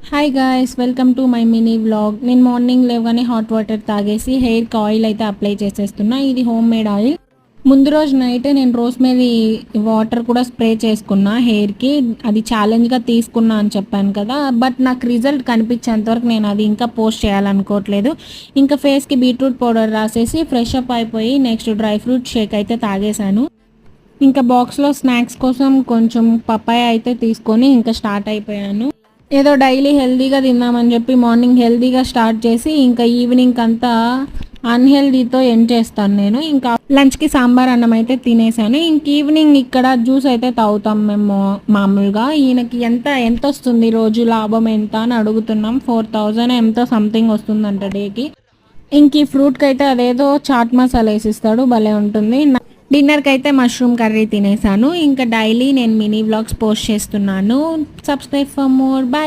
Hi guys, welcome to my mini vlog. నేను morning లేవగానే hot water తాగేసి హెయిర్కి ఆయిల్ అయితే అప్లై చేసేస్తున్నా. ఇది హోమ్ మేడ్ ఆయిల్. ముందు రోజు నైట్ నేను రోస్మేరీ వాటర్ కూడా స్ప్రే చేసుకున్నా హెయిర్కి. అది ఛాలెంజ్గా తీసుకున్నా అని చెప్పాను కదా, బట్ నాకు రిజల్ట్ కనిపించేంతవరకు నేను అది ఇంకా పోస్ట్ చేయాలనుకోవట్లేదు. ఇంకా ఫేస్కి బీట్రూట్ పౌడర్ రాసేసి ఫ్రెష్ అప్ అయిపోయి నెక్స్ట్ డ్రై ఫ్రూట్ షేక్ అయితే తాగేశాను. ఇంకా బాక్స్లో స్నాక్స్ కోసం కొంచెం పపాయ అయితే తీసుకొని ఇంకా స్టార్ట్ అయిపోయాను. ఏదో డైలీ హెల్తీగా తిందామని చెప్పి మార్నింగ్ హెల్తీగా స్టార్ట్ చేసి ఇంకా ఈవినింగ్ అంతా అన్హెల్దీతో ఎండ్ చేస్తాను నేను. ఇంకా లంచ్కి సాంబార్ అన్నం అయితే తినేసాను. ఇంక ఈవినింగ్ ఇక్కడ జ్యూస్ అయితే తాగుతాం మేము మామూలుగా. ఈయనకి ఎంత వస్తుంది రోజు లాభం ఎంత అని అడుగుతున్నాం. 4000 ఎంతో సంథింగ్ వస్తుందంట డేకి. ఇంక ఈ ఫ్రూట్కి అయితే అదేదో చాట్ మసాలా వేసిస్తాడు, భలే ఉంటుంది. డిన్నర్కి అయితే మష్రూమ్ కర్రీ తినేసాను. ఇంకా డైలీ నేను మినీ వ్లాగ్స్ పోస్ట్ చేస్తున్నాను. Subscribe for more. బాయ్.